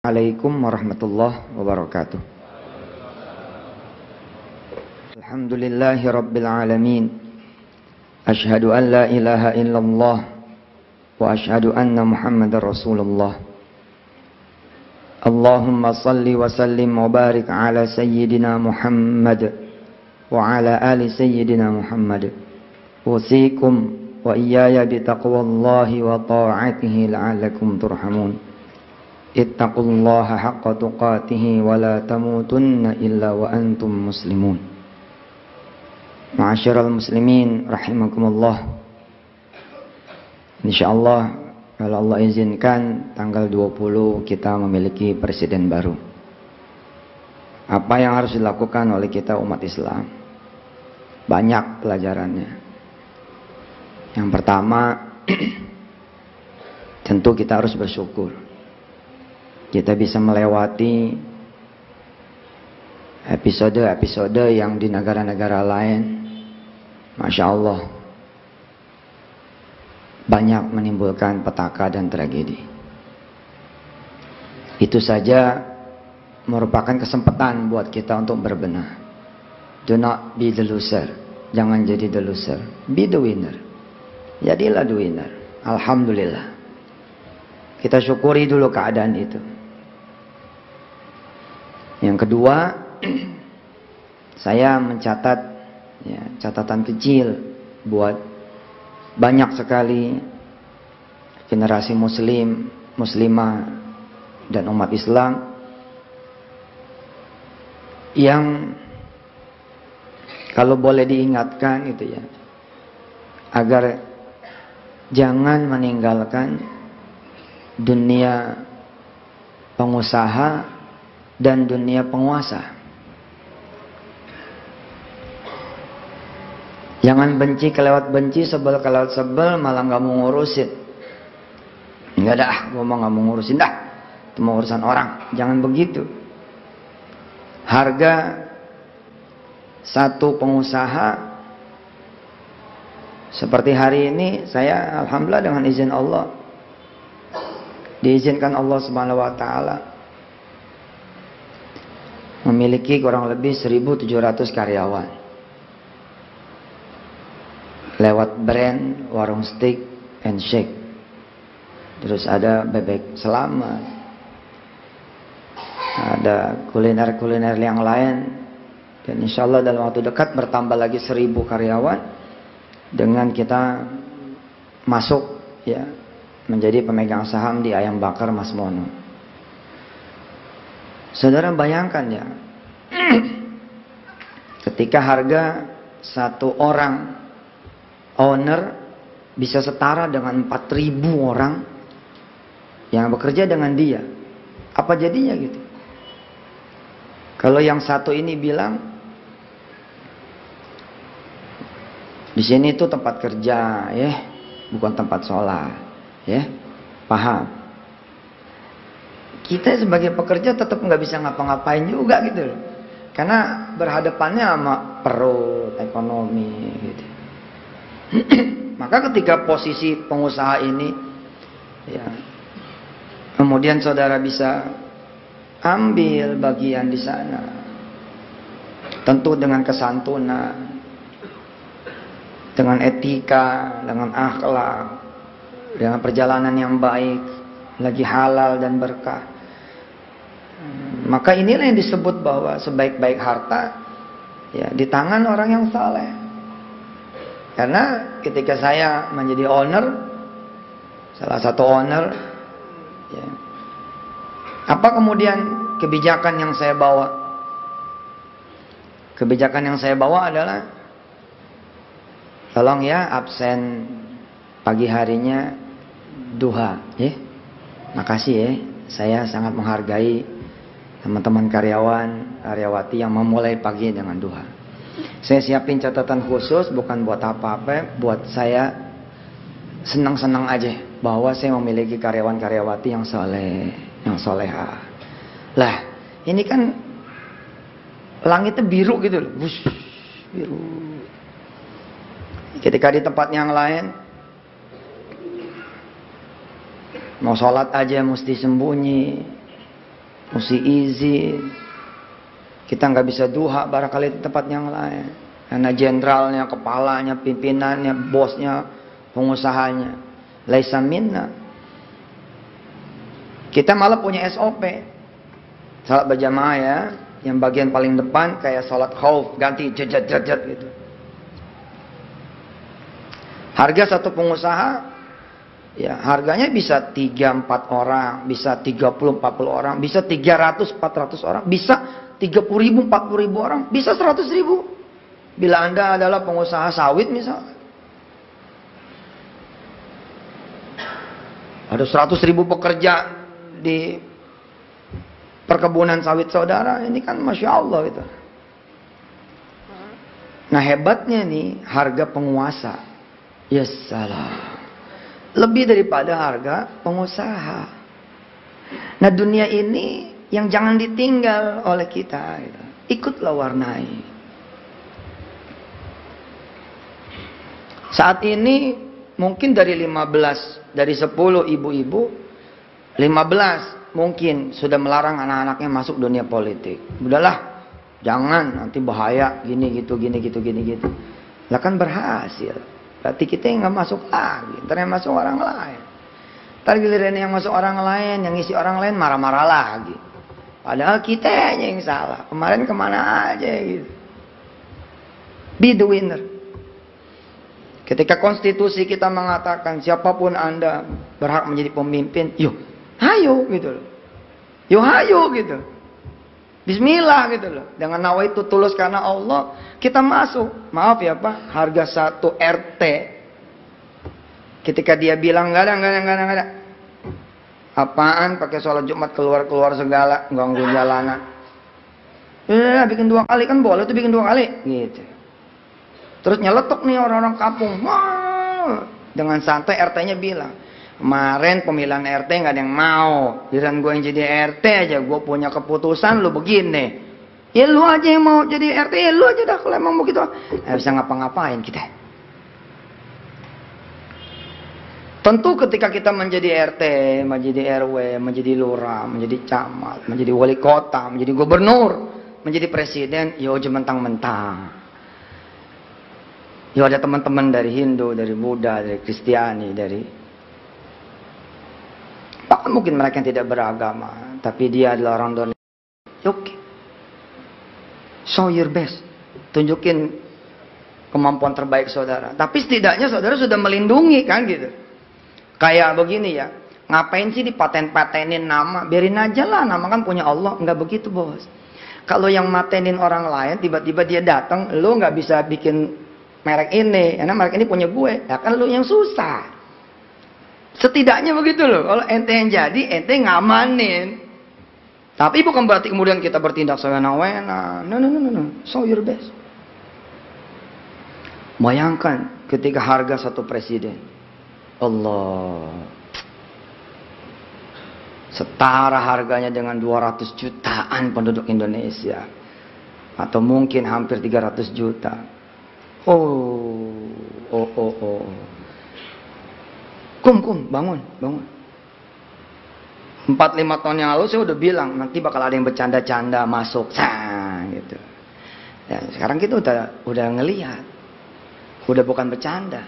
Assalamualaikum warahmatullahi wabarakatuh. Alhamdulillahi rabbil alamin. Ashhadu an la ilaha illallah wa ashhadu anna Muhammadar Rasulullah. Allahumma salli wa sallim wa barik ala sayyidina Muhammad wa ala ali sayyidina Muhammad. Usikum wa iyaya bitaqwallahi wa ta'atihi la'allakum turhamun. Ittaqullaha haqqa tuqatihi wa la tamutunna illa wa antum muslimun. Ma'asyiral muslimin rahimakumullah. Insyaallah kalau Allah izinkan tanggal 20 kita memiliki presiden baru. Apa yang harus dilakukan oleh kita umat Islam? Banyak pelajarannya. Yang pertama, tentu kita harus bersyukur. Kita bisa melewati episode-episode yang di negara-negara lain, Masya Allah, banyak menimbulkan petaka dan tragedi. Itu saja merupakan kesempatan buat kita untuk berbenah. Do not be the loser. Jangan jadi the loser. Be the winner. Jadilah the winner. Alhamdulillah. Kita syukuri dulu keadaan itu. Yang kedua, saya mencatat catatan kecil buat banyak sekali generasi muslim, muslimah dan umat Islam yang kalau boleh diingatkan gitu ya, agar jangan meninggalkan dunia pengusaha dan dunia penguasa. Jangan benci kelewat benci, sebel kelewat sebel, malah gak mau ngurusin. Enggak dah, gue mau gak mau ngurusin dah. Itu mau urusan orang. Jangan begitu. Harga satu pengusaha seperti hari ini, saya alhamdulillah dengan izin Allah, diizinkan Allah Subhanahu wa taala memiliki kurang lebih 1.700 karyawan. Lewat brand warung steak and shake. Terus ada bebek selamat. Ada kuliner-kuliner yang lain. Dan insya Allah dalam waktu dekat bertambah lagi 1.000 karyawan. Dengan kita masuk ya menjadi pemegang saham di Ayam Bakar Mas Mono. Saudara bayangkan ya, ketika harga satu orang owner bisa setara dengan 4.000 orang yang bekerja dengan dia, apa jadinya gitu? Kalau yang satu ini bilang di sini itu tempat kerja ya, bukan tempat sholat ya, paham? Kita sebagai pekerja tetap nggak bisa ngapa-ngapain juga gitu loh, karena berhadapannya sama perut, ekonomi gitu. Maka ketika posisi pengusaha ini ya, kemudian saudara bisa ambil bagian di sana, tentu dengan kesantunan, dengan etika, dengan akhlak, dengan perjalanan yang baik, lagi halal dan berkah. Maka inilah yang disebut bahwa sebaik-baik harta ya di tangan orang yang saleh. Karena ketika saya menjadi owner, salah satu owner ya, apa kemudian kebijakan yang saya bawa? Kebijakan yang saya bawa adalah, tolong ya absen pagi harinya duha ya. Makasih ya, saya sangat menghargai teman-teman karyawan, karyawati yang memulai pagi dengan duha. Saya siapin catatan khusus bukan buat apa-apa, buat saya senang-senang aja bahwa saya memiliki karyawan-karyawati yang soleh, yang soleha. Lah, ini kan langitnya biru gitu loh, bush, biru. Ketika di tempat yang lain mau sholat aja mesti sembunyi, mesti izin. Kita nggak bisa duha barangkali di tempat yang lain. Karena jenderalnya, kepalanya, pimpinannya, bosnya, pengusahanya. Laisa minna. Kita malah punya SOP. Salat berjamaah ya. Yang bagian paling depan kayak salat khauf. Ganti jajat gitu. Harga satu pengusaha, ya harganya bisa 3-4 orang, bisa 30-40 orang, bisa 300-400 orang, bisa 30.000-40.000 orang, bisa 100.000. Bila Anda adalah pengusaha sawit misalnya, ada 100.000 pekerja di perkebunan sawit saudara, ini kan Masya Allah gitu. Nah hebatnya nih harga penguasa, ya salah, lebih daripada harga pengusaha. Nah dunia ini yang jangan ditinggal oleh kita gitu. Ikutlah warnai. Saat ini mungkin dari 10 ibu-ibu 15 mungkin sudah melarang anak-anaknya masuk dunia politik. Udahlah, jangan, nanti bahaya, gini gitu. Lah kan berhasil. Berarti kita yang nggak masuk lagi, ntar yang masuk orang lain. Ntar giliran yang masuk orang lain, yang ngisi orang lain marah-marah lagi. Padahal kita yang salah. Kemarin kemana aja gitu. Be the winner. Ketika konstitusi kita mengatakan siapapun Anda berhak menjadi pemimpin, yuk, hayo gitu loh. Yuk hayo gitu. Bismillah gitu loh. Dengan nawaitu tulus karena Allah, kita masuk. Maaf ya Pak, harga satu RT. Ketika dia bilang enggak ada. Apaan pakai sholat Jumat keluar segala, ganggu jalanan. Bikin 2 kali kan boleh tuh, bikin 2 kali gitu. Terus nyeletuk nih orang-orang kampung. Wah, dengan santai RT-nya bilang, kemarin pemilihan RT nggak ada yang mau. Giliran gue yang jadi RT aja, gue punya keputusan lu begini. Ya lu aja yang mau jadi RT, ya lu aja dah kalau emang begitu. Bisa ngapa-ngapain kita. Tentu ketika kita menjadi RT, menjadi RW, menjadi lurah, menjadi camat, menjadi wali kota, menjadi gubernur, menjadi presiden, ya aja mentang-mentang. Ya ada teman-teman dari Hindu, dari Buddha, dari Kristiani, dari bahkan mungkin mereka yang tidak beragama, tapi dia adalah orang dunia. Oke, show your best, tunjukin kemampuan terbaik saudara. Tapi setidaknya saudara sudah melindungi kan gitu. Kayak begini ya, ngapain sih dipaten-patenin nama? Biarin aja lah, nama kan punya Allah. Nggak begitu bos. Kalau yang matenin orang lain, tiba-tiba dia datang, lo nggak bisa bikin merek ini, karena merek ini punya gue, ya kan lu yang susah. Setidaknya begitu loh. Kalau ente yang jadi, ente ngamanin. Tapi bukan berarti kemudian kita bertindak sewena-wena. No. Show your best. Bayangkan ketika harga satu presiden, Allah, setara harganya dengan 200 jutaan penduduk Indonesia, atau mungkin hampir 300 juta. Oh. Kum, bangun. 4-5 tahun yang lalu saya udah bilang, nanti bakal ada yang bercanda-canda masuk, gitu. Ya, sekarang kita udah ngelihat, udah bukan bercanda,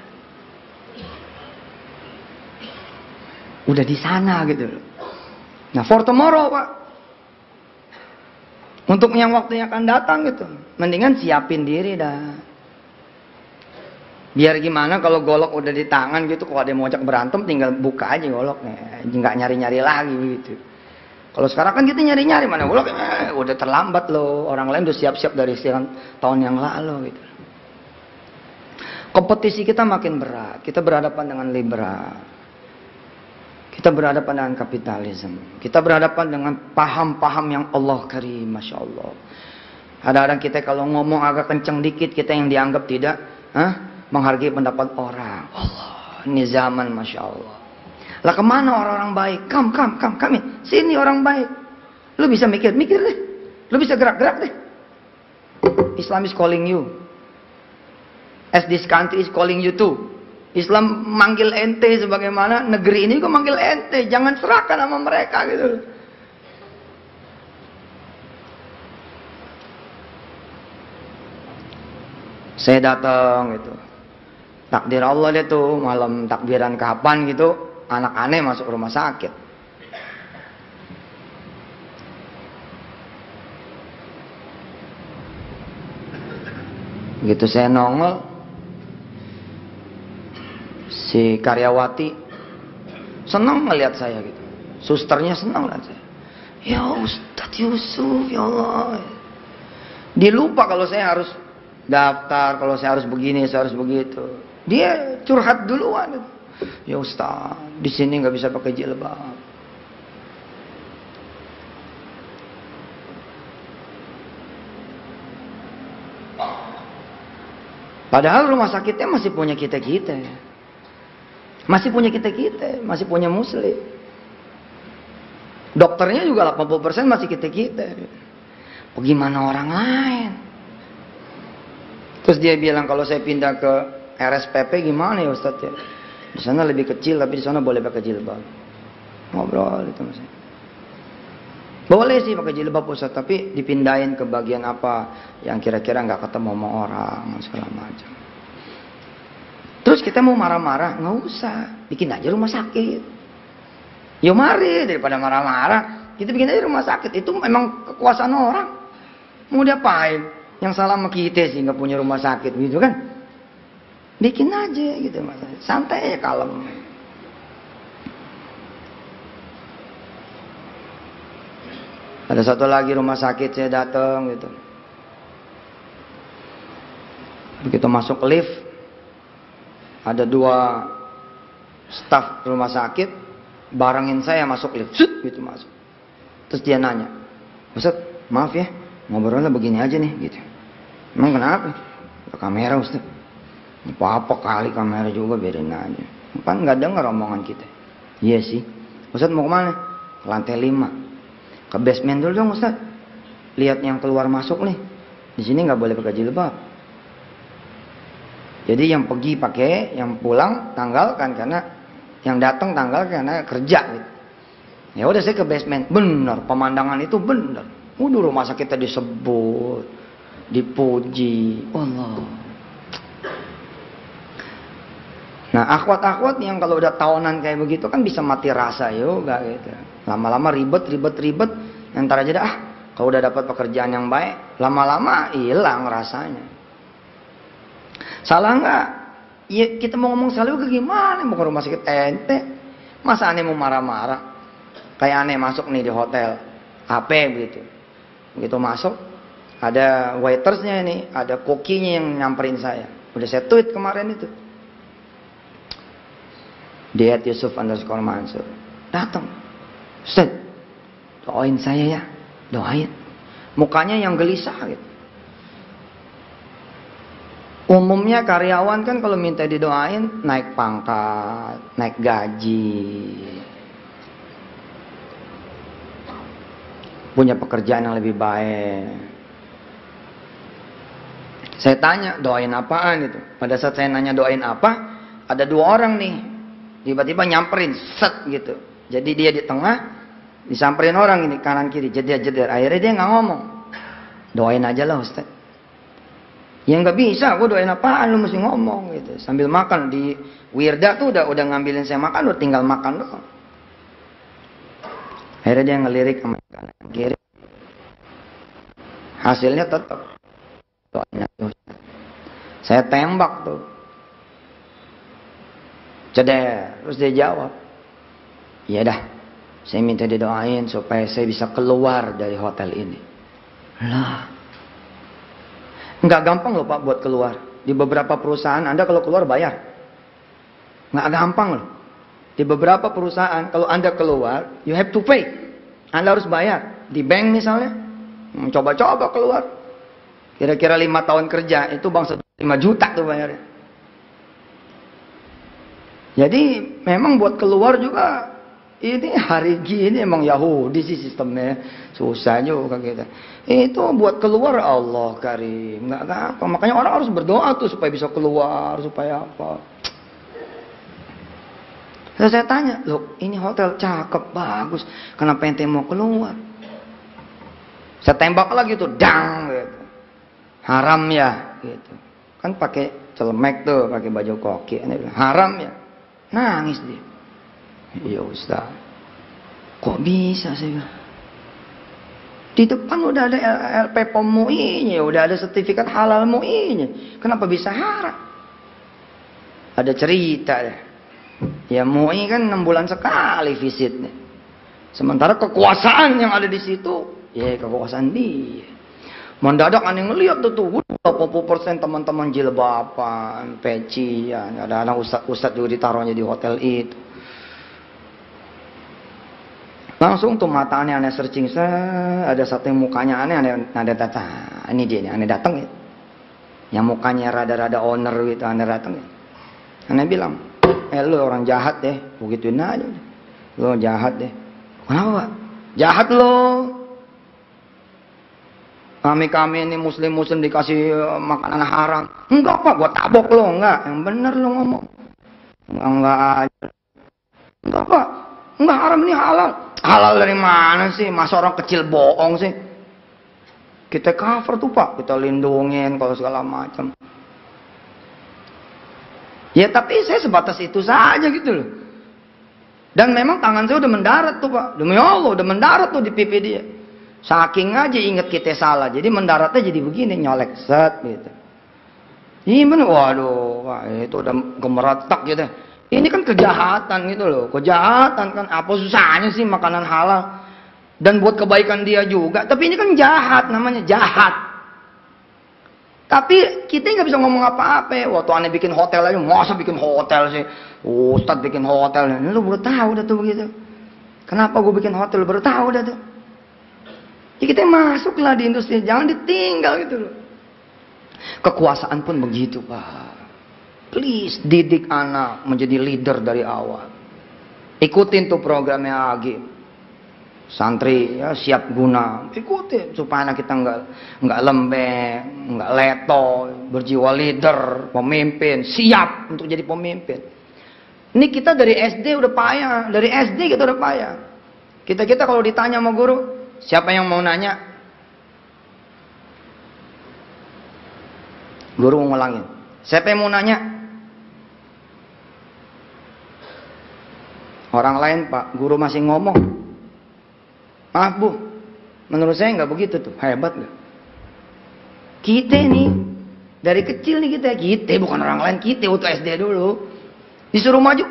udah di sana gitu. Nah, for tomorrow Pak, untuk yang waktu yang akan datang gitu, mendingan siapin diri dah. Biar gimana kalau golok udah di tangan gitu, kalau ada yang mau ajak berantem tinggal buka aja goloknya, nggak nyari-nyari lagi gitu. Kalau sekarang kan kita nyari-nyari mana golok, udah terlambat loh. Orang lain udah siap-siap dari tahun yang lalu gitu. Kompetisi kita makin berat. Kita berhadapan dengan liberal. Kita berhadapan dengan kapitalisme. Kita berhadapan dengan paham-paham yang Allah karim, Masya Allah. Kadang-kadang kita kalau ngomong agak kenceng dikit, kita yang dianggap tidak menghargai pendapat orang. Allah, ini zaman Masya Allah. Lah kemana orang-orang baik? Kami. Sini orang baik. Lu bisa mikir deh. Lu bisa gerak deh. Islam is calling you. As this country is calling you too. Islam manggil ente sebagaimana negeri ini juga manggil ente. Jangan serahkan sama mereka gitu. Saya datang gitu. Takdir Allah deh tuh, malam takbiran kapan gitu, anak aneh masuk rumah sakit. Gitu saya nongol, si karyawati senang ngeliat saya gitu. Susternya senang ngeliat saya. Ya Ustadz Yusuf, ya Allah. Dia lupa kalau saya harus daftar, kalau saya harus begini, saya harus begitu. Dia curhat duluan. Ya Ustaz, di sini nggak bisa pakai jilbab. Padahal rumah sakitnya masih punya kita-kita. Masih punya kita-kita, masih punya muslim. Dokternya juga 80% masih kita-kita. Bagaimana orang lain? Terus dia bilang kalau saya pindah ke RSPP gimana ya Ustadz ya? Di sana lebih kecil tapi di sana boleh pakai jilbab. Ngobrol itu Mas. Boleh sih pakai jilbab Ustadz, tapi dipindahin ke bagian apa yang kira-kira nggak ketemu sama orang segala macam. Terus kita mau marah-marah, nggak usah, bikin aja rumah sakit. Yo mari, daripada marah-marah, kita bikin aja rumah sakit. Itu memang kekuasaan orang. Mau diapain? Yang salah sama kita sih nggak punya rumah sakit gitu kan? Bikin aja gitu Mas. Santai aja, kalem. Ada satu lagi rumah sakit saya datang gitu. Begitu masuk lift, ada 2 staf rumah sakit barengin saya masuk lift, gitu masuk. Terus dia nanya, Ustaz, maaf ya, ngobrolnya begini aja nih, gitu. Emang kenapa? Kamera Ustaz. Apa-apa kali kamera juga, biarin aja. Kan nggak dengar omongan kita. Iya sih. Ustaz mau kemana? Ke lantai 5. Ke basement dulu dong Ustaz. Lihat yang keluar masuk nih. Di sini nggak boleh pakai jilbab. Jadi yang pergi pakai, yang pulang tanggalkan, karena yang datang tanggalkan karena kerja gitu. Ya udah saya ke basement. Bener, pemandangan itu bener. Udah rumah sakitnya disebut, dipuji. Allah. Nah akhwat-akhwat yang kalau udah tahunan kayak begitu kan bisa mati rasa juga gitu. Lama-lama ribet. Ntar aja dah, kalau udah dapat pekerjaan yang baik, lama-lama hilang rasanya. Salah nggak? Ya kita mau ngomong selalu ke gimana? Mau ke rumah sakit ente? Masa aneh mau marah-marah? Kayak aneh masuk nih di hotel, HP begitu. Begitu masuk, ada waitersnya ini, ada kokinya yang nyamperin saya. Udah saya tweet kemarin itu. @Yusuf_Mansur datang, Ustaz, doain saya ya, doain. Mukanya yang gelisah gitu. Umumnya karyawan kan kalau minta didoain naik pangkat, naik gaji, punya pekerjaan yang lebih baik. Saya tanya doain apaan itu. Pada saat saya nanya doain apa, ada 2 orang nih tiba-tiba nyamperin, set gitu. Jadi dia di tengah, disamperin orang ini kanan kiri, jeder. Akhirnya dia nggak ngomong. Doain aja lah Ustaz. Ya nggak bisa, gue doain apaan, lu mesti ngomong gitu. Sambil makan di Wirda tuh udah ngambilin saya makan, udah tinggal makan doang. Akhirnya dia ngelirik sama kanan kiri. Hasilnya tetap doain aja Ustaz. Saya tembak tuh. Ceder, terus dia jawab, iya dah, saya minta didoain supaya saya bisa keluar dari hotel ini. Lah, nggak gampang loh Pak buat keluar. Di beberapa perusahaan Anda kalau keluar bayar, nggak gampang loh. Di beberapa perusahaan kalau Anda keluar, you have to pay. Anda harus bayar. Di bank misalnya, coba-coba keluar. Kira-kira 5 tahun kerja itu bangsa 5 juta tuh bayarnya. Jadi memang buat keluar juga ini hari gini emang Yahudi sih sistemnya, susah juga kita. Itu buat keluar Allah karim, nggak gampang. Makanya orang harus berdoa tuh supaya bisa keluar, supaya apa. Terus saya tanya, loh ini hotel cakep, bagus, kenapa ente mau keluar? Saya tembak lagi tuh, dang gitu. Haram ya gitu. kan pakai celemek tuh, pakai baju koki. Aneh bilang, haram ya? Nangis dia. Iya Ustaz. Kok bisa saya bilang? Di depan udah ada LP POM MUI-nya, udah ada sertifikat halal MUI-nya. Kenapa bisa haram? Ada cerita deh. Ya MUI kan 6 bulan sekali visitnya. Sementara kekuasaan yang ada di situ, ya kekuasaan dia. Mendadak aneh ngeliat tuh 80% teman-teman jilbaban, peci, ya, ada anak ustad juga ditaruhnya di hotel itu. Langsung tuh mata aneh searching, ada satu yang mukanya aneh datang. Ini dia nih, aneh datang ya. Yang mukanya rada-rada owner gitu, aneh datang ya. Aneh bilang, lu orang jahat deh, begituin aja. Lu jahat deh. Kenapa? Jahat lo. Kami ini muslim dikasih makanan haram. Enggak Pak, gua tabok lo, enggak. Yang bener lo ngomong. Enggak aja. Enggak Pak, enggak, haram ini halal. Halal dari mana sih? Masa orang kecil bohong sih? Kita cover tuh Pak, kita lindungin kalau segala macam. Ya tapi saya sebatas itu saja gitu loh. Dan memang tangan saya udah mendarat tuh Pak. Demi Allah udah mendarat tuh di pipi dia. Saking aja inget kita salah, jadi mendaratnya jadi begini, nyolek set gitu. Ini bener, waduh, wah, itu udah gemeretak gitu. Ini kan kejahatan gitu loh, kejahatan kan. Apa susahnya sih makanan halal? Dan buat kebaikan dia juga. Tapi ini kan jahat, namanya jahat. Tapi kita nggak bisa ngomong apa-apa. Waktu aneh bikin hotel aja, masa bikin hotel sih? Ustadz bikin hotel, ini lu baru tahu dah tuh begitu. Kenapa gue bikin hotel, baru tahu dah tuh. Ya kita masuklah di industri, jangan ditinggal gitu loh. Kekuasaan pun begitu Pak. Please didik anak menjadi leader dari awal. Ikutin tuh programnya Agi. Santri ya siap guna, ikutin supaya anak kita nggak lembek, nggak leto, berjiwa leader, pemimpin, siap untuk jadi pemimpin. Ini kita dari SD udah payah, dari SD kita udah payah. Kita kalau ditanya sama guru, siapa yang mau nanya? Guru mau ngulangin. Siapa yang mau nanya? Orang lain Pak, guru masih ngomong. Maaf Bu, menurut saya nggak begitu tuh, hebat nggak? Kita nih, dari kecil nih kita bukan orang lain, kita waktu SD dulu. Disuruh maju.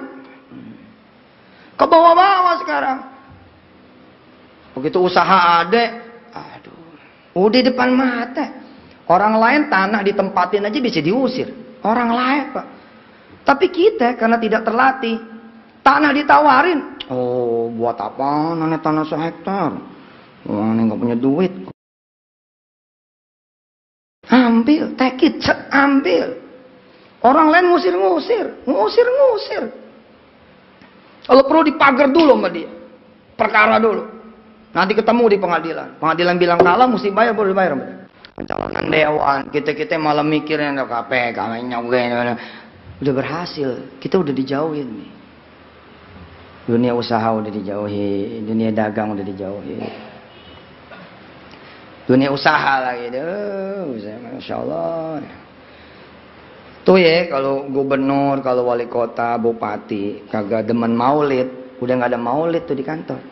Ke bawah-bawah sekarang. Begitu usaha ada, aduh, udah depan mata. Orang lain tanah ditempatin aja bisa diusir. Orang lain Pak. Tapi kita karena tidak terlatih, tanah ditawarin. Oh, buat apa? Nanya tanah sehektar. Wah, ini nggak punya duit. Ambil, take it, ambil. Orang lain ngusir. Kalau perlu dipagar dulu sama dia, perkara dulu. Nanti ketemu di pengadilan. Pengadilan bilang kalah, mesti bayar, boleh bayar. Pencalonan dewan, kita malah mikirin KPK, udah berhasil, kita udah dijauhin nih. Dunia usaha udah dijauhi, dunia dagang udah dijauhi. Dunia usaha lagi, Masya Allah. Tuh ya, kalau gubernur, kalau wali kota, bupati, kagak demen maulid, udah nggak ada maulid tuh di kantor.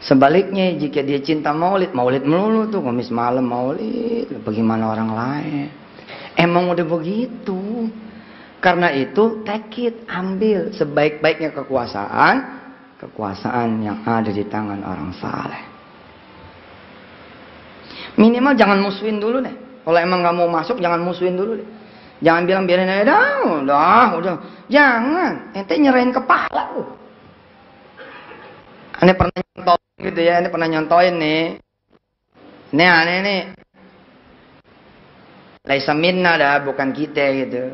Sebaliknya, jika dia cinta maulid melulu tuh, Kamis malam maulid, bagaimana orang lain? Emang udah begitu. Karena itu, take it, ambil. Sebaik-baiknya kekuasaan yang ada di tangan orang saleh. Minimal jangan musuhin dulu deh. Kalau emang nggak mau masuk, jangan musuhin dulu deh. Jangan bilang biarin aja, udah. Jangan, ente nyerahin kepala lu. Ane pernah nyontoin gitu ya, ane pernah nyontoin nih. Ini aneh nih. Laisa minna dah, bukan kita gitu.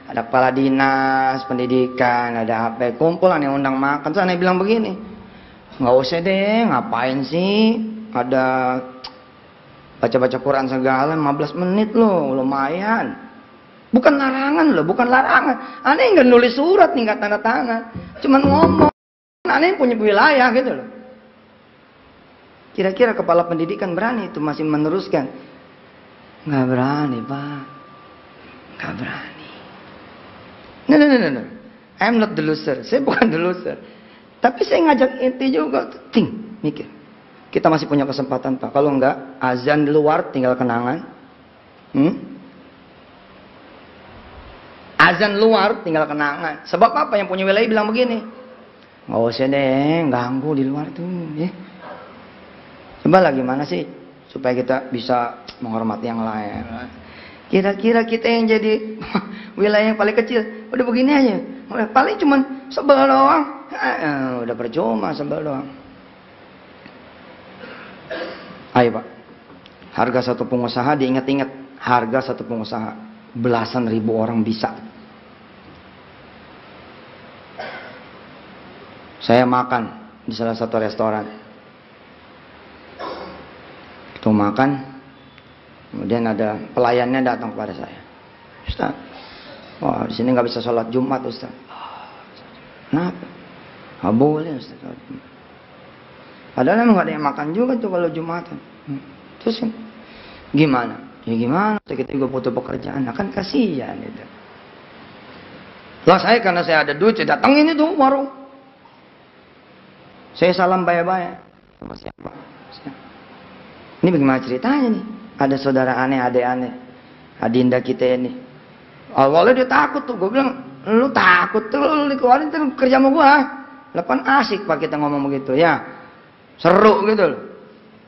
Ada kepala dinas pendidikan, ada apa, kumpul aneh undang makan. Terus aneh bilang begini, nggak usah deh, ngapain sih ada baca-baca Quran segala 15 menit loh, lumayan. Bukan larangan loh, bukan larangan. Aneh nggak nulis surat nih, nggak tanda tangan, cuman ngomong. Aneh punya wilayah gitu loh. Kira-kira kepala pendidikan berani itu masih meneruskan Nggak berani, Pak. Nggak berani. No. I'm not the loser. Saya bukan the loser. Tapi saya ngajak inti juga. Mikir. Kita masih punya kesempatan, Pak. Kalau enggak, azan di luar tinggal kenangan. Azan luar tinggal kenangan. Sebab apa? Yang punya wilayah bilang begini. Nggak usah deh, ganggu di luar tuh. Ya. Coba lah gimana sih supaya kita bisa menghormati yang lain. Kira-kira kita yang jadi wilayah yang paling kecil, udah begini aja. Paling cuman sebel doang. Udah percuma sebel doang. Ayo Pak, harga satu pengusaha diingat-ingat. Harga satu pengusaha belasan ribu orang bisa. Saya makan di salah satu restoran. Itu makan, kemudian ada pelayannya datang kepada saya. Ustaz, wah di sini nggak bisa sholat Jumat Ustaz. Kenapa? Nggak boleh Ustaz. Padahal emang nggak ada yang makan juga tuh kalau Jumatan. Terus gimana? Ya gimana? Kita juga butuh pekerjaan. Nah, kan kasihan itu. Lah saya karena saya ada duit, saya datangin itu warung. Saya salam baik-baik. Sama siapa? Ini bagaimana ceritanya nih? Ada saudara aneh, adik aneh, adinda kita ini. Awalnya dia takut tuh. Gue bilang, lu takut tuh, lu dikeluarin tuh kerja sama gue. Lepas asik Pak kita ngomong begitu ya. Seru gitu loh.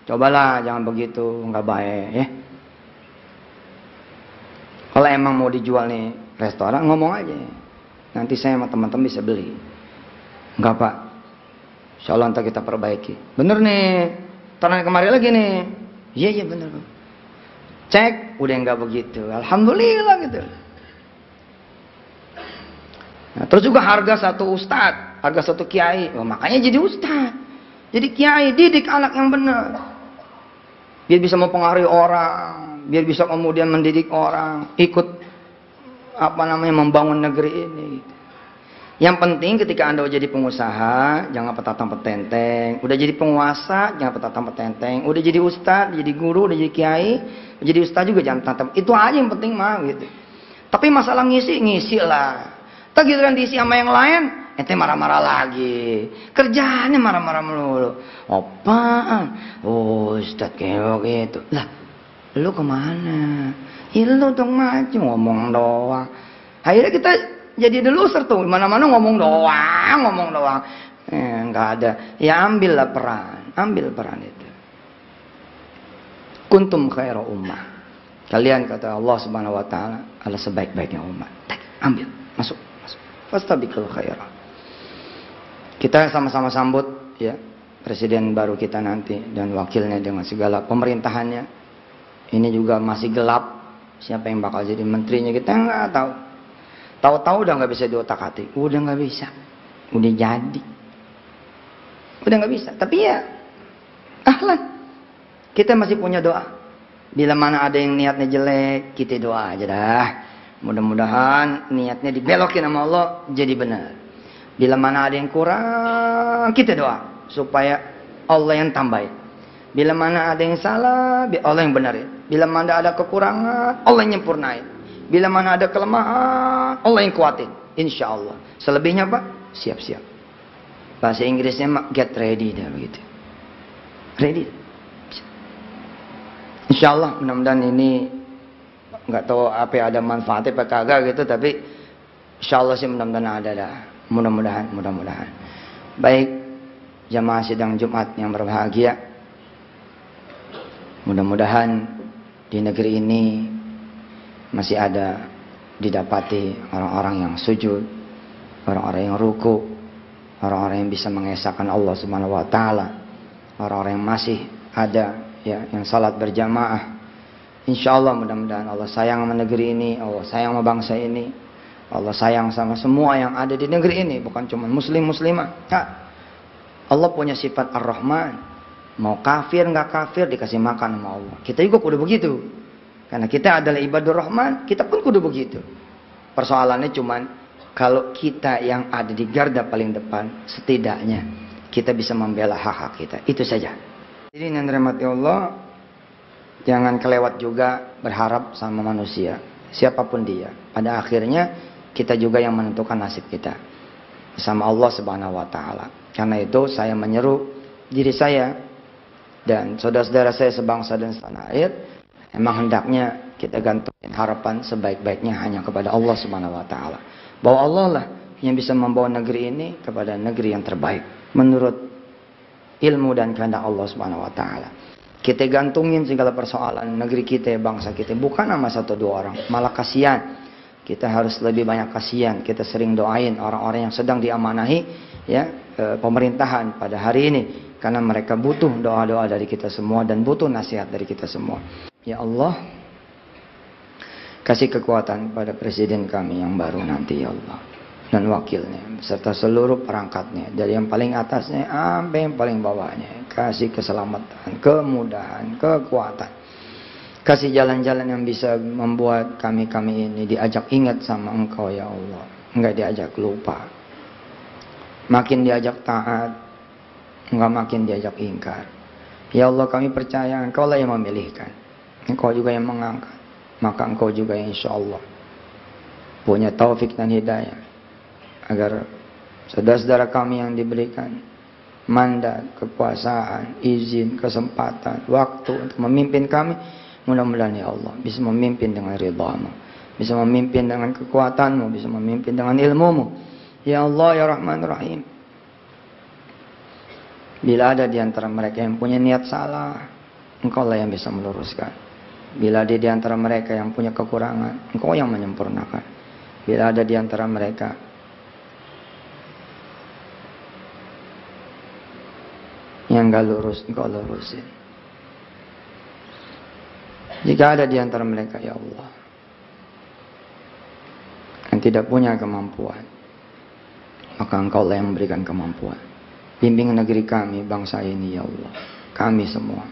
Cobalah jangan begitu, nggak baik ya. Kalau emang mau dijual nih restoran, ngomong aja. Nanti saya sama teman-teman bisa beli. Enggak Pak. Insya Allah nanti kita perbaiki. Bener nih. Tahun kemarin lagi nih. Iya bener Pak. Cek, udah nggak begitu. Alhamdulillah gitu. Nah, terus juga harga satu ustadz, harga satu kiai. Oh, makanya jadi ustadz. Jadi kiai, didik anak yang benar. Biar bisa mempengaruhi orang, biar bisa kemudian mendidik orang, ikut membangun negeri ini. Yang penting ketika Anda jadi pengusaha, jangan petatang petenteng. Udah jadi penguasa, jangan petatang petenteng. Udah jadi ustadz, jadi guru, udah jadi kiai, jadi ustadz juga jangan petatang. Itu aja yang penting mah gitu. Tapi masalah ngisi lah. Tak giliran diisi sama yang lain, ente marah-marah lagi. Kerjaannya marah-marah melulu. Apaan? Oh, Ustadz kayak gitu. Lah, lu kemana? Ya lu dong maju ngomong doang. Akhirnya kita jadi the loser tuh. Mana-mana ngomong doang. Nggak ada. Ya ambillah peran. Ambil peran itu. Kuntum khaira ummah. Kalian kata Allah Subhanahu wa taala adalah sebaik-baiknya umat. Ambil, masuk. Fastabiqul khairat. Kita sama-sama sambut ya presiden baru kita nanti dan wakilnya dengan segala pemerintahannya. Ini juga masih gelap siapa yang bakal jadi menterinya, kita nggak tahu. Tahu-tahu udah nggak bisa diotak-atik, udah nggak bisa, udah jadi, udah nggak bisa. Tapi ya, ahlan, kita masih punya doa. Bila mana ada yang niatnya jelek, kita doa aja dah. Mudah-mudahan niatnya dibelokin sama Allah jadi benar. Bila mana ada yang kurang, kita doa supaya Allah yang tambahin. Bila mana ada yang salah, Allah yang benarin. Bila mana ada kekurangan, Allah yang nyempurnain. Bila mana ada kelemahan, Allah yang kuatin. Insya Allah. Selebihnya Pak, siap-siap. Bahasa Inggrisnya get ready dah begitu. Ready. Insya Allah mudah-mudahan ini nggak tahu apa ada manfaatnya apa kagak gitu, tapi insya Allah sih mudah-mudahan ada dah. Mudah-mudahan. Baik jamaah sidang Jumat yang berbahagia. Mudah-mudahan di negeri ini masih ada didapati orang-orang yang sujud, orang-orang yang ruku, orang-orang yang bisa mengesahkan Allah Subhanahu wa taala, orang-orang yang masih ada ya yang salat berjamaah. Insya Allah mudah-mudahan Allah sayang sama negeri ini, Allah sayang sama bangsa ini, Allah sayang sama semua yang ada di negeri ini, bukan cuma muslim-muslimah. Allah punya sifat Ar-Rahman, mau kafir nggak kafir dikasih makan sama Allah. Kita juga kudu begitu, karena kita adalah ibadur Rahman, kita pun kudu begitu. Persoalannya cuma kalau kita yang ada di garda paling depan, setidaknya kita bisa membela hak-hak kita, itu saja. Jadi yang dirahmati Allah, Jangan kelewat juga berharap sama manusia, siapapun dia. Pada akhirnya kita juga yang menentukan nasib kita sama Allah Subhanahu wa taala. Karena itu saya menyeru diri saya dan saudara-saudara saya sebangsa dan setanah air, emang hendaknya kita gantungin harapan sebaik-baiknya hanya kepada Allah Subhanahu wa taala. Bahwa Allah lah yang bisa membawa negeri ini kepada negeri yang terbaik menurut ilmu dan kehendak Allah Subhanahu wa taala. Kita gantungin segala persoalan negeri kita, bangsa kita, bukan sama satu dua orang, malah kasihan. Kita harus lebih banyak kasihan. Kita sering doain orang-orang yang sedang diamanahi ya pemerintahan pada hari ini, karena mereka butuh doa-doa dari kita semua dan butuh nasihat dari kita semua. Ya Allah, kasih kekuatan pada presiden kami yang baru nanti ya Allah, dan wakilnya serta seluruh perangkatnya, dari yang paling atasnya sampai yang paling bawahnya. Kasih keselamatan, kemudahan, kekuatan. Kasih jalan-jalan yang bisa membuat kami-kami ini diajak ingat sama Engkau ya Allah, enggak diajak lupa. Makin diajak taat, enggak makin diajak ingkar. Ya Allah, kami percaya Engkau lah yang memilihkan, Engkau juga yang mengangkat, maka Engkau juga yang insya Allah punya taufik dan hidayah agar saudara-saudara kami yang diberikan mandat, kekuasaan, izin, kesempatan, waktu untuk memimpin kami, mudah-mudahan ya Allah bisa memimpin dengan ridha-Mu, bisa memimpin dengan kekuatan-Mu, bisa memimpin dengan ilmu-Mu. Ya Allah ya Rahman Rahim, bila ada di antara mereka yang punya niat salah, Engkau lah yang bisa meluruskan. Bila ada di antara mereka yang punya kekurangan, Engkau yang menyempurnakan. Bila ada di antara mereka yang gak lurus, Engkau lurusin. Jika ada di antara mereka ya Allah yang tidak punya kemampuan, maka Engkau lah yang memberikan kemampuan. Bimbing negeri kami, bangsa ini ya Allah, kami semua,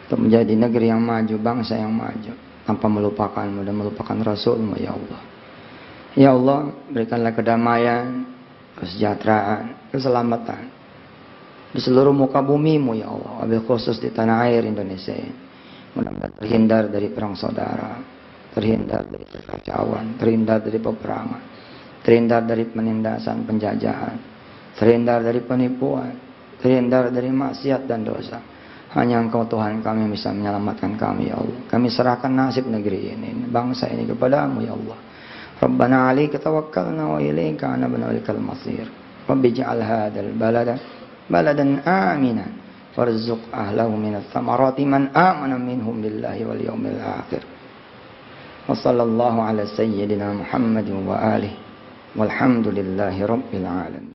untuk menjadi negeri yang maju, bangsa yang maju, tanpa melupakan-Mu dan melupakan Rasul-Mu ya Allah. Ya Allah, berikanlah kedamaian, kesejahteraan, keselamatan di seluruh muka bumi-Mu ya Allah, wabil khusus di tanah air Indonesia ini. Mudah-mudahan terhindar dari perang saudara, terhindar dari kekacauan, terhindar dari peperangan, terhindar dari penindasan, penjajahan, terhindar dari penipuan, terhindar dari maksiat dan dosa. Hanya Engkau Tuhan kami bisa menyelamatkan kami ya Allah. Kami serahkan nasib negeri ini, bangsa ini kepada-Mu ya Allah. Rabbana 'alaika tawakkalna wa ilaika anabna walikal masir. Rabbi ij'al hadzal balada baladan aminan warzuq ahlahu minats thamarati man amana minhum billahi wal yawmil akhir. Wa sallallahu ala sayyidina Muhammadin wa alihi walhamdulillahi rabbil alamin.